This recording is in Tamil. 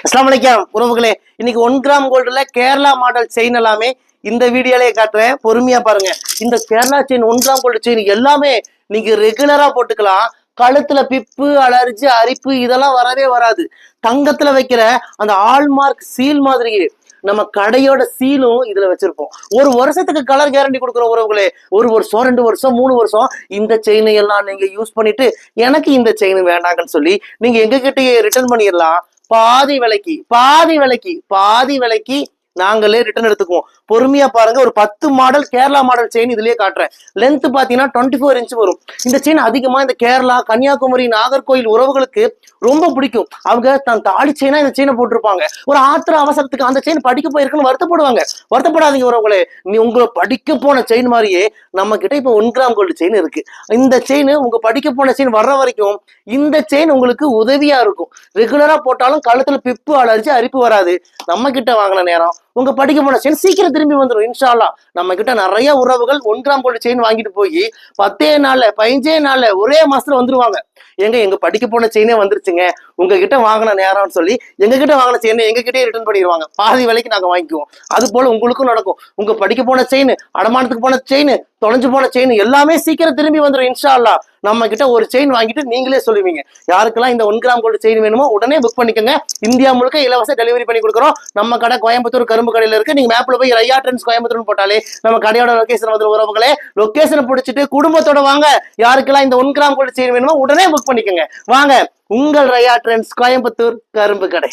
அஸ்ஸலாமு அலைக்கும் உறவுகளே, இன்னைக்கு 1 கிராம் கோல்டுல கேரளா மாடல் செயின் எல்லாமே இந்த வீடியோலயே காட்டுறேன். பொறுமையா பாருங்க. இந்த Kerala chain 1 gram gold chain எல்லாமே நீங்க ரெகுலரா போட்டுக்கலாம். கழுத்துல பிப்பு, அலர்ஜி, அரிப்பு இதெல்லாம் வரவே வராது. தங்கத்துல வைக்கிற அந்த ஆல்மார்க் சீல் மாதிரியே நம்ம கடையோட சீலும் இதுல வச்சிருப்போம். ஒரு வருஷத்துக்கு கலர் கேரண்டி கொடுக்குற உறவுகளே. 1 வருஷம், 2 வருஷம், 3 வருஷம் இந்த செயினை எல்லாம் நீங்க யூஸ் பண்ணிட்டு எனக்கு இந்த செயின் வேண்டாங்கன்னு சொல்லி நீங்க எங்க கிட்டயே ரிட்டர்ன் பண்ணிடலாம். பாதி விலைக்கு பாதி விலைக்கு நாங்களே ரிட்டர்ன் எடுத்துக்குவோம். பொறுமையா பாருங்க. ஒரு 10 மாடல் கேரளா மாடல் செயின் இதுலயே காட்டுறேன். லென்த் பாத்தீங்கன்னா 24 இன்ச் வரும். இந்த செயின் அதிகமா இந்த கேரளா, கன்னியாகுமரி, நாகர்கோயில் உறவுகளுக்கு ரொம்ப பிடிக்கும். அவங்க தன் தாலி செயினா இந்த செயினை போட்டிருப்பாங்க. ஒரு ஆத்திர அவசரத்துக்கு அந்த செயின் படிக்க போயிருக்குன்னு வருத்தப்படுவாங்க. வருத்தப்படாதீங்க உறவுகளே. நீ உங்களை படிக்க போன செயின் மாதிரியே நம்ம கிட்ட இப்ப 1 கிராம் கோல்டு செயின் இருக்கு. இந்த செயின் உங்க படிக்க போன செயின் வர்ற வரைக்கும் இந்த செயின் உங்களுக்கு உதவியா இருக்கும். ரெகுலரா போட்டாலும் கழுத்துல பிப்பு, அலர்ஜி, அரிப்பு வராது. நம்ம கிட்ட வாங்கின நேரம் உங்க படிக்க போன செயின் சீக்கிரம் திரும்பி வந்துடும். இன்ஷா அல்லாஹ். நம்ம கிட்ட நிறைய உறவுகள் 1 கிராம் கோல்டு செயின் வாங்கிட்டு போய் 10 நாள்ல 15 நாள்ல ஒரே மாசத்துல வந்துருவாங்க. எங்க படிக்க போன செயினே வந்துருச்சுங்க, உங்ககிட்ட வாங்கின நேரம்னு சொல்லி எங்க கிட்ட வாங்கின செயினை எங்க கிட்டே ரிட்டர்ன் பண்ணிடுவாங்க. பாதி விலைக்கு நாங்க வாங்கிக்குவோம். அது போல உங்களுக்கும் நடக்கும். உங்க படிக்க போன செயின், அடமானத்துக்கு போன செயின், தொலைஞ்சு போன செயின் எல்லாமே சீக்கிரம் திரும்பி வந்துடும். இன்ஷா அல்லாஹ். நம்ம கிட்ட ஒரு செயின் வாங்கிட்டு நீங்களே சொல்லுவீங்க. யாருக்கெல்லாம் இந்த 1 கிராம் கோல்டு செயின் வேணுமோ உடனே புக் பண்ணிக்கோங்க. இந்தியா முழுக்க இலவச டெலிவரி பண்ணி கொடுக்குறோம். நம்ம கடை கோயம்புத்தூர் கரும்பு கடையில இருக்கு. நீங்க மேப்ல போய் ரையா ட்ரெண்ட்ஸ் கோயம்புத்தூர்னு போட்டாலே நம்ம கடையோட லொகேஷன் வந்து உறவுகளே. லொகேஷனை பிடிச்சிட்டு குடும்பத்தோட வாங்க. யாருக்கெல்லாம் இந்த 1 கிராம் கோல்டு செயின் வேணுமோ உடனே புக் பண்ணிக்கோங்க. வாங்க, உங்கள் ரையா ட்ரெண்ட்ஸ் கோயம்புத்தூர் கரும்பு கடை.